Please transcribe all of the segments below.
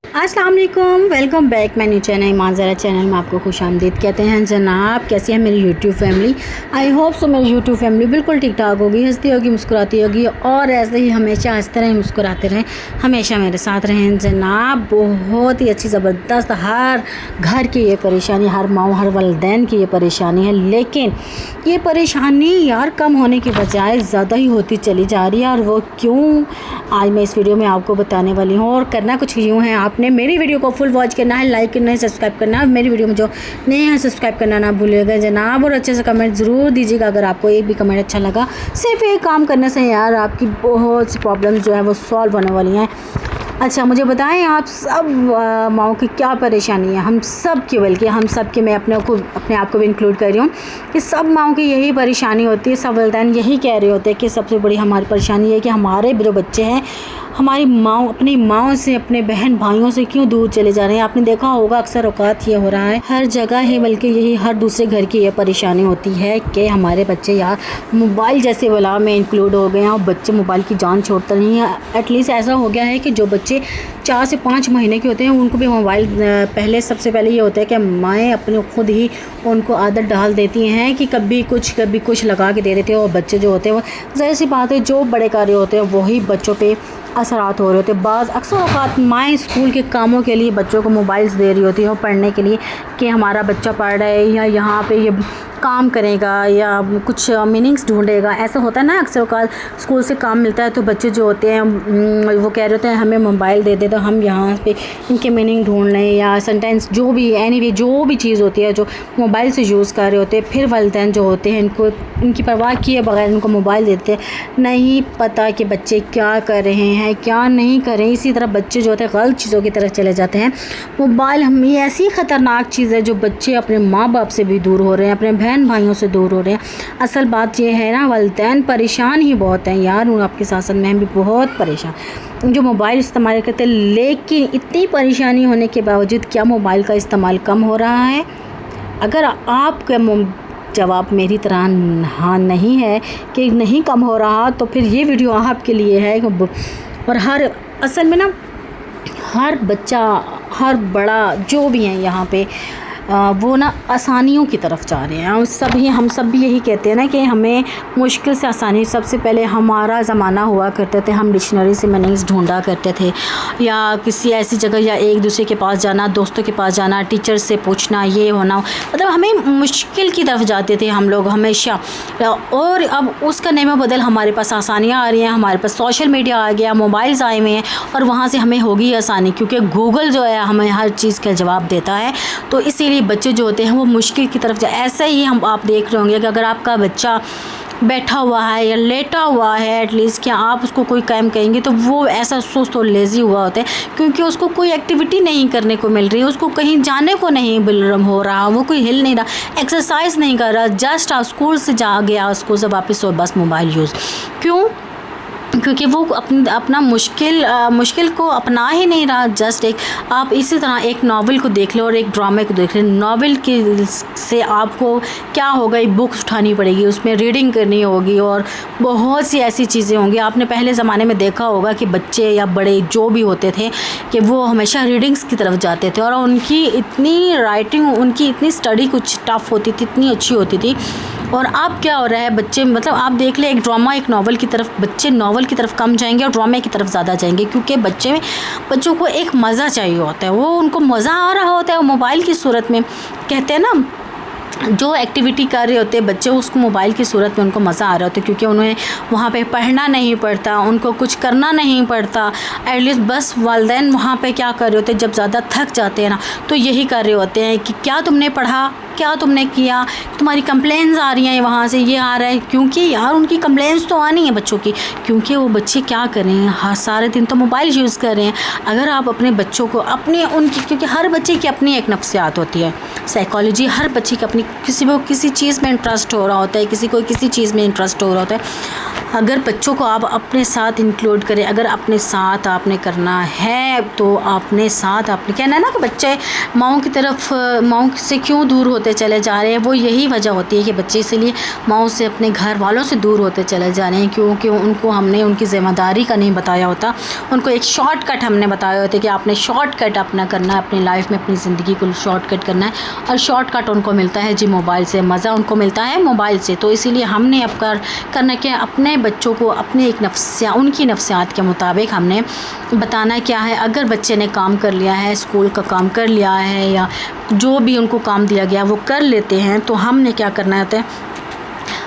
अस्सलाम वालेकुम, welcome back my new channel Majra channel में आपको खुशामदीद कहते हैं जनाब। कैसी है मेरी YouTube family? I hope so मेरी यूट्यूब फैमिली बिल्कुल ठीक ठाक होगी, हंसती होगी, मुस्कुराती होगी और ऐसे ही हमेशा हंसते रहें, मुस्कुराते रहें, हमेशा मेरे साथ रहें जनाब। बहुत ही अच्छी ज़बरदस्त हर घर की ये परेशानी, हर माँ हर वालिदैन की ये परेशानी है, लेकिन ये परेशानी यार कम होने की बजाय ज़्यादा ही होती चली जा रही है। और वो क्यों, आज मैं इस वीडियो में आपको बताने वाली हूँ। और करना कुछ यूँ है, आपने मेरी वीडियो को फुल वॉच करना है, लाइक करना है, सब्सक्राइब करना है। मेरी वीडियो में जो नए हैं सब्सक्राइब करना ना भूलिएगा जनाब, और अच्छे से कमेंट ज़रूर दीजिएगा अगर आपको एक भी कमेंट अच्छा लगा। सिर्फ एक काम करने से यार आपकी बहुत सी प्रॉब्लम्स जो है वो सॉल्व होने वाली हैं। अच्छा मुझे बताएं, आप सब माओ की क्या परेशानी है? हम सब की, बल्कि हम सब की, मैं अपने आप को भी इंक्लूड कर रही हूँ कि सब माओ की यही परेशानी होती है। सब वालिदैन यही कह रहे होते हैं कि सबसे बड़ी हमारी परेशानी है कि हमारे जो बच्चे हैं हमारी माँ अपनी माँ से, अपने बहन भाइयों से क्यों दूर चले जा रहे हैं। आपने देखा होगा अक्सर औकात ये हो रहा है हर जगह ही, बल्कि यही हर दूसरे घर की ये परेशानी होती है कि हमारे बच्चे यार मोबाइल जैसे बला में इंक्लूड हो गए हैं और बच्चे मोबाइल की जान छोड़ते नहीं है। एटलीस्ट ऐसा हो गया है कि जो बच्चे 4 से 5 महीने के होते हैं उनको भी मोबाइल पहले, सबसे पहले ये होता है कि माएँ अपने खुद ही उनको आदत डाल देती हैं कि कभी कुछ लगा के दे देते हैं। और बच्चे जो होते हैं वो, ज़ाहिर सी बात है, जो बड़े कार्य होते हैं वही बच्चों पे असरात हो रहे होते हैं। बाज़ अक्सर औक़ात माएँ स्कूल के कामों के लिए बच्चों को मोबाइल्स दे रही होती हैं और पढ़ने के लिए कि हमारा बच्चा पढ़ रहा है या यहाँ पे ये काम करेगा या कुछ मीनिंग्स ढूंढेगा। ऐसा होता है ना, अक्सर औक़ात स्कूल से काम मिलता है तो बच्चे जो होते हैं वो कह रहे होते हैं हमें मोबाइल दे दे तो हम यहाँ पे इनके मीनिंग ढूंढ लें, या सेंटेंस जो भी एनीवे जो भी चीज़ होती है जो मोबाइल से यूज़ कर रहे होते हैं। फिर वालिदैन जो होते हैं इनको, इनकी परवाह किए बगैर इनको मोबाइल देते हैं, नहीं पता कि बच्चे क्या कर रहे हैं क्या नहीं कर रहे हैं। इसी तरह बच्चे जो होते हैं गलत चीज़ों की तरफ चले जाते हैं। मोबाइल हम ये ऐसी ख़तरनाक चीज़ है जो बच्चे अपने माँ बाप से भी दूर हो रहे हैं, अपने बहन भाइयों से दूर हो रहे हैं। असल बात ये है ना, वालिदैन परेशान ही बहुत हैं यार, आपके साथ साथ मैं भी बहुत परेशान जो मोबाइल इस्तेमाल करते हैं। लेकिन इतनी परेशानी होने के बावजूद क्या मोबाइल का इस्तेमाल कम हो रहा है? अगर आपका जवाब मेरी तरह हाँ नहीं है कि नहीं कम हो रहा, तो फिर ये वीडियो आपके लिए है। और असल में ना हर बच्चा, हर बड़ा जो भी हैं यहाँ पे वो ना आसानियों की तरफ जा रहे हैं। हम सब भी यही कहते हैं ना कि हमें मुश्किल से आसानी। सबसे पहले हमारा ज़माना हुआ करते थे, हम डिक्शनरी से मीनिंग्स ढूंढा करते थे, या किसी ऐसी जगह या एक दूसरे के पास जाना, दोस्तों के पास जाना, टीचर से पूछना, ये होना, मतलब हमें मुश्किल की तरफ जाते थे हम लोग हमेशा। और अब उसका नेमो बदल हमारे पास आसानियाँ आ रही हैं, हमारे पास सोशल मीडिया आ गया, मोबाइल्स आए हुए हैं और वहाँ से हमें होगी आसानी, क्योंकि गूगल जो है हमें हर चीज़ का जवाब देता है। तो इसीलिए बच्चे जो होते हैं वो मुश्किल की तरफ ऐसे ही आप देख रहे होंगे कि अगर आपका बच्चा बैठा हुआ है या लेटा हुआ है, एटलीस्ट क्या आप उसको कोई काम कहेंगे तो वो ऐसा सुस्त और लेज़ी हुआ होता है, क्योंकि उसको कोई एक्टिविटी नहीं करने को मिल रही है, उसको कहीं जाने को नहीं हो रहा, वो कोई हिल नहीं रहा, एक्सरसाइज नहीं कर रहा, जस्ट स्कूल से जा गया, स्कूल से वापस और बस मोबाइल यूज़। क्यों? क्योंकि वो अपना मुश्किल को अपना ही नहीं रहा। जस्ट एक आप इसी तरह एक नावल को देख लो और एक ड्रामे को देख लो। नावल के से आपको क्या होगा, एक बुक उठानी पड़ेगी, उसमें रीडिंग करनी होगी और बहुत सी ऐसी चीज़ें होंगी। आपने पहले ज़माने में देखा होगा कि बच्चे या बड़े जो भी होते थे कि वो हमेशा रीडिंग्स की तरफ जाते थे और उनकी इतनी राइटिंग, उनकी इतनी स्टडी कुछ टफ़ होती थी, इतनी अच्छी होती थी। और अब क्या हो रहा है, बच्चे मतलब आप देख ले, एक ड्रामा एक नावल की तरफ, बच्चे नावल की तरफ कम जाएंगे और ड्रामे की तरफ ज़्यादा जाएंगे, क्योंकि बच्चों को एक मज़ा चाहिए होता है, वो उनको मज़ा आ रहा होता है मोबाइल की सूरत में। कहते हैं ना, जो एक्टिविटी कर रहे होते हैं बच्चे उसको मोबाइल की सूरत में उनको मज़ा आ रहा होता है, क्योंकि उन्हें वहाँ पे पढ़ना नहीं पड़ता, उनको कुछ करना नहीं पड़ता। एटलीस्ट बस वालिदैन वहाँ पे क्या कर रहे होते हैं, जब ज़्यादा थक जाते हैं ना तो यही कर रहे होते हैं कि क्या तुमने पढ़ा, क्या तुमने किया, तुम्हारी कंप्लेंट्स आ रही हैं वहाँ से, ये आ रहा है। क्योंकि यार उनकी कंप्लेंट्स तो आनी है बच्चों की, क्योंकि वो बच्चे क्या कर रहे हैं, हर सारे दिन तो मोबाइल यूज़ कर रहे हैं। अगर आप अपने बच्चों को क्योंकि हर बच्चे की अपनी एक नफ्सियात होती है, साइकोलॉजी, हर बच्चे की अपनी, किसी को किसी चीज़ में इंटरेस्ट हो रहा होता है, किसी को किसी चीज़ में इंटरेस्ट हो रहा होता है। अगर बच्चों को आप अपने साथ इंक्लूड करें, अगर अपने साथ आपने करना है तो अपने साथ आपने कहना है ना कि बच्चे माँओं की तरफ, माँओं से क्यों दूर होते चले जा रहे हैं, वो यही वजह होती है कि बच्चे इसलिए माँओं से, अपने घर वालों से दूर होते चले जा रहे हैं, क्योंकि उनको हमने उनकी ज़िम्मेदारी का नहीं बताया होता। उनको एक शॉर्टकट हमने बताया होता है कि आपने शॉर्टकट अपना करना है, अपनी लाइफ में अपनी ज़िंदगी को शॉर्टकट करना है, और शॉर्टकट उनको मिलता है जी मोबाइल से, मज़ा उनको मिलता है मोबाइल से। तो इसीलिए हमने अब करना क्या, अपने बच्चों को अपने एक उनकी नफ्सियात के मुताबिक हमने बताना क्या है। अगर बच्चे ने काम कर लिया है, स्कूल का काम कर लिया है, या जो भी उनको काम दिया गया वो कर लेते हैं, तो हमने क्या करना होता है,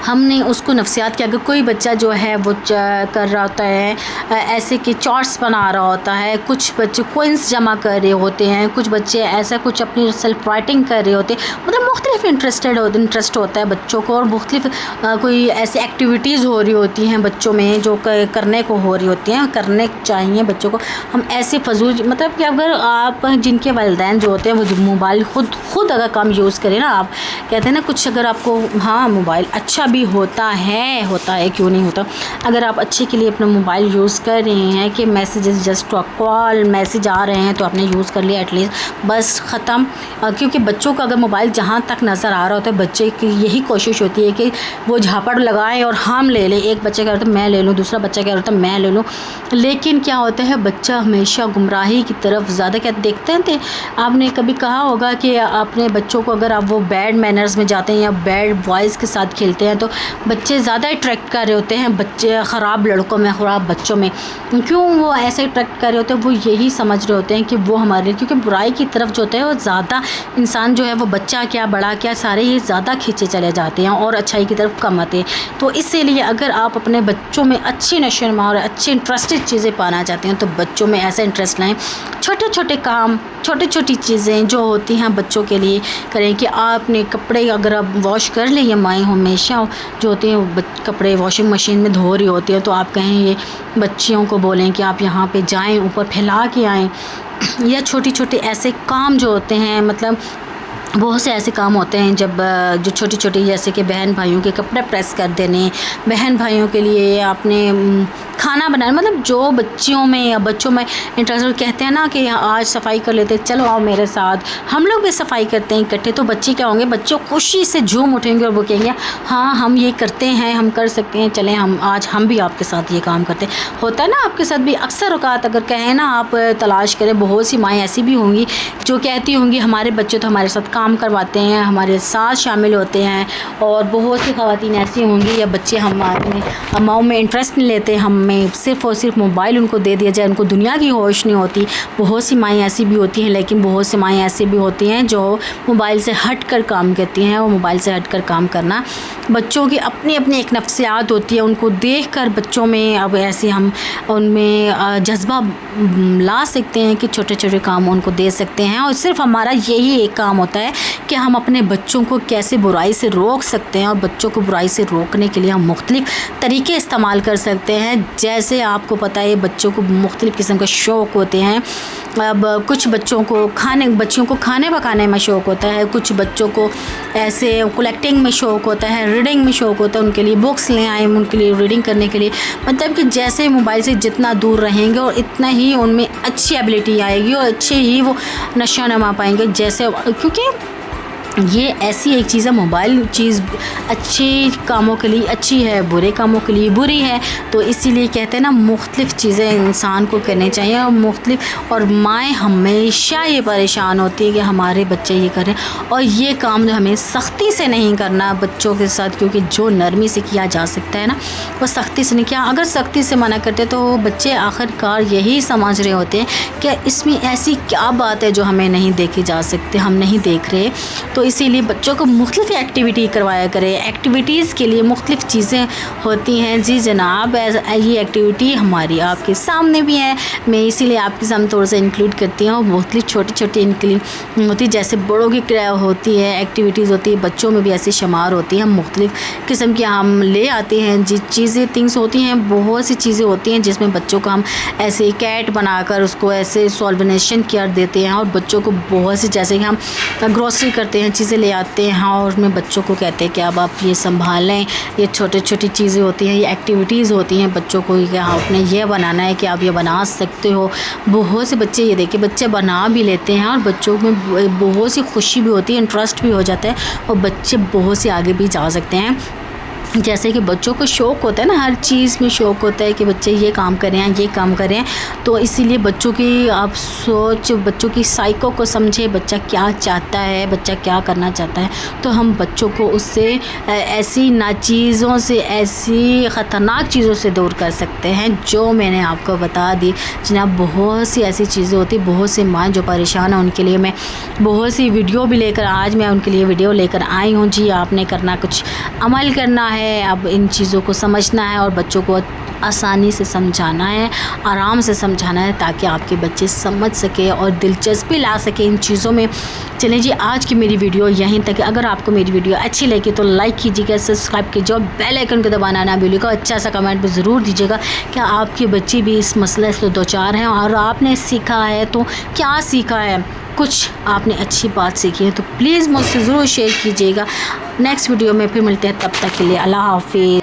हमने उसको नफ्सियात के, अगर कोई बच्चा जो है वो कर रहा होता है ऐसे कि चार्ट्स बना रहा होता है, कुछ बच्चे कोइंस जमा कर रहे होते हैं, कुछ बच्चे ऐसा कुछ अपनी सेल्फ राइटिंग कर रहे होते हैं, मतलब मुख्तलिफ इंटरेस्ट होता है बच्चों को, और मुख्तलिफ कोई ऐसी एक्टिविटीज़ हो रही होती हैं बच्चों में जो करने को हो रही होती हैं, करने चाहिए बच्चों को। हम ऐसे फजूल, मतलब कि अगर आप जिनके वालिदैन जो होते हैं वो मोबाइल खुद अगर कम यूज़ करें ना, आप कहते हैं ना कुछ, अगर आपको हाँ मोबाइल अच्छा भी होता है क्यों नहीं होता, अगर आप अच्छे के लिए अपना मोबाइल यूज़ कर रहे हैं कि मैसेजेस जस्ट कॉल मैसेज आ रहे हैं तो आपने यूज़ कर लिया एटलीस्ट, बस ख़त्म। क्योंकि बच्चों का अगर मोबाइल जहाँ तक नज़र आ रहा होता है, बच्चे की यही कोशिश होती है कि वो झापड़ लगाएं और हम ले लें। एक बच्चे कह रहा था मैं ले लूँ, दूसरा बच्चा कह रहा था मैं ले लूँ, लेकिन क्या होता है बच्चा हमेशा गुमराही की तरफ ज़्यादा क्या देखते हैं। आपने कभी कहा होगा कि अपने बच्चों को अगर आप वो बैड मैनर्स में जाते हैं या बैड बॉयज़ के साथ खेलते हैं तो बच्चे ज़्यादा अट्रैक्ट कर रहे होते हैं, बच्चे ख़राब लड़कों में, ख़राब बच्चों में। क्यों वो ऐसे अट्रैक्ट कर रहे होते हैं, वो यही समझ रहे होते हैं कि वो हमारे, क्योंकि बुराई की तरफ जो होता है वो ज़्यादा इंसान जो है वो बच्चा क्या बड़ा क्या सारे ये ज़्यादा खींचे चले जाते हैं और अच्छाई की तरफ कम आते हैं। तो इसीलिए अगर आप अपने बच्चों में अच्छी नशोनुमा और अच्छी इंटरेस्टेड चीज़ें पाना चाहते हैं तो बच्चों में ऐसा इंटरेस्ट लाएँ, छोटे छोटे काम, छोटी छोटी चीज़ें जो होती हैं बच्चों के लिए करें। कि आपने कपड़े अगर आप वॉश कर लें, या माएँ हमेशा जो होती हैं कपड़े वॉशिंग मशीन में धो रही होती हैं, तो आप कहें ये बच्चियों को बोलें कि आप यहाँ पे जाएं, ऊपर फैला के आएँ। या छोटी छोटे ऐसे काम जो होते हैं, मतलब बहुत से ऐसे काम होते हैं जब जो छोटी छोटी, जैसे कि बहन भाइयों के कपड़े प्रेस कर देने, बहन भाइयों के लिए आपने खाना बनाना, मतलब जो बच्चियों में या बच्चों में इंटरेस्ट। कहते हैं ना कि आज सफाई कर लेते, चलो आओ मेरे साथ, हम लोग भी सफाई करते हैं इकट्ठे। तो बच्चे क्या होंगे, बच्चों खुशी से झूम उठेंगे और वो कहेंगे हाँ हम ये करते हैं, हम कर सकते हैं, चलें हम भी आपके साथ ये काम करते हैं। होता है ना आपके साथ भी अक्सर औकात, अगर कहें ना आप तलाश करें, बहुत सी माएँ ऐसी भी होंगी जो कहती होंगी हमारे बच्चे तो हमारे साथ काम करवाते हैं, हमारे साथ शामिल होते हैं। और बहुत सी ख़वातीन ऐसी होंगी या बच्चे हमारे माओं में इंटरेस्ट नहीं लेते, हमें सिर्फ़ और सिर्फ मोबाइल उनको दे दिया जाए, उनको दुनिया की होश नहीं होती। बहुत सी माएँ ऐसी भी होती हैं, लेकिन बहुत सी माएँ ऐसी भी होती हैं जो मोबाइल से हट कर काम करती हैं। और मोबाइल से हट कर काम करना, बच्चों की अपनी अपनी एक नफ्सियात होती है, उनको देख कर बच्चों में अब ऐसे हम उनमें जज्बा ला सकते हैं कि छोटे छोटे काम उनको दे सकते हैं। और सिर्फ हमारा यही एक काम होता है कि हम अपने बच्चों को कैसे बुराई से रोक सकते हैं। और बच्चों को बुराई से रोकने के लिए हम मुख्तलिफ़ तरीके इस्तेमाल कर सकते हैं। जैसे आपको पता है बच्चों को मुख्तलिफ़ किस्म के शौक़ होते हैं। अब कुछ बच्चों को खाने पकाने में शौक़ होता है, कुछ बच्चों को ऐसे कलेक्टिंग में शौक़ होता है, रीडिंग में शौक़ होता है। उनके लिए बुक्स ले आए, उनके लिए रीडिंग करने के लिए, मतलब कि जैसे मोबाइल से जितना दूर रहेंगे और इतना ही उनमें अच्छी एबिलिटी आएगी और अच्छे ही वो नशा नमा पाएंगे। जैसे क्योंकि ये ऐसी एक चीज़ है, मोबाइल चीज़ अच्छे कामों के लिए अच्छी है, बुरे कामों के लिए बुरी है। तो इसीलिए कहते हैं ना मुख्तलिफ़ चीज़ें इंसान को करनी चाहिए और मुख्तलिफ़। और माएँ हमेशा ये परेशान होती है कि हमारे बच्चे ये करें, और ये काम जो हमें सख्ती से नहीं करना बच्चों के साथ, क्योंकि जो नरमी से किया जा सकता है ना वो सख्ती से नहीं किया। अगर सख्ती से मना करते तो बच्चे आखिरकार यही समझ रहे होते हैं कि इसमें ऐसी क्या बात है जो हमें नहीं देखी जा सकती, हम नहीं देख रहे। तो इसीलिए बच्चों को मुख्तलिफ़ एक्टिविटी करवाया करें। एक्टिविटीज़ के लिए मुख्तलिफ़ चीज़ें होती हैं। जी जनाब, ये एक्टिविटी हमारी आपके सामने भी है, मैं इसीलिए आपके सामने थोड़ा सा इंक्लूड करती हूँ। मुख्तलिफ़ छोटी छोटी इनकी होती है, जैसे बड़ों की होती है एक्टिविटीज़ होती है, बच्चों में भी ऐसी शुमार होती है। मुख्तलिफ़ किस्म की हम ले आते हैं जी चीज़ें, थिंग्स होती हैं, बहुत सी चीज़ें होती हैं जिसमें बच्चों को हम ऐसे कैट बनाकर उसको ऐसे सॉल्वनेशन कर देते हैं। और बच्चों को बहुत सी, जैसे कि हम ग्रोसरी करते हैं, चीज़ें ले आते हैं और उसमें बच्चों को कहते हैं कि अब आप ये संभालें, ये छोटी छोटी चीज़ें होती हैं, ये एक्टिविटीज़ होती हैं बच्चों को कि आपने ये बनाना है कि आप ये बना सकते हो। बहुत से बच्चे ये देखिए बच्चे बना भी लेते हैं और बच्चों में बहुत सी खुशी भी होती है, इंटरेस्ट भी हो जाता है और बच्चे बहुत से आगे भी जा सकते हैं। जैसे कि बच्चों को शौक़ होता है ना, हर चीज़ में शौक़ होता है कि बच्चे ये काम करें, ये काम करें। तो इसीलिए बच्चों की आप सोच, बच्चों की साइको को समझे, बच्चा क्या चाहता है, बच्चा क्या करना चाहता है। तो हम बच्चों को उससे ऐसी नाचीज़ों से, ऐसी ख़तरनाक चीज़ों से दूर कर सकते हैं जो मैंने आपको बता दी। जनाब बहुत सी ऐसी चीज़ें होती, बहुत से माँ जो परेशान हैं उनके लिए मैं बहुत सी वीडियो भी लेकर, आज मैं उनके लिए वीडियो लेकर आई हूँ। जी आपने करना कुछ अमल करना है, अब इन चीज़ों को समझना है और बच्चों को आसानी से समझाना है, आराम से समझाना है ताकि आपके बच्चे समझ सके और दिलचस्पी ला सके इन चीज़ों में। चलें जी, आज की मेरी वीडियो यहीं तक। अगर आपको मेरी वीडियो अच्छी लगी तो लाइक कीजिएगा, सब्सक्राइब कीजिए और बेल आइकन को दबाना ना भूलिएगा। अच्छा सा कमेंट भी ज़रूर दीजिएगा कि आपके बच्चे भी इस मसले से दो चार हैं और आपने सीखा है तो क्या सीखा है, कुछ आपने अच्छी बात सीखी है तो प्लीज़ मुझसे ज़रूर शेयर कीजिएगा। नेक्स्ट वीडियो में फिर मिलते हैं, तब तक के लिए अल्लाह हाफिज़।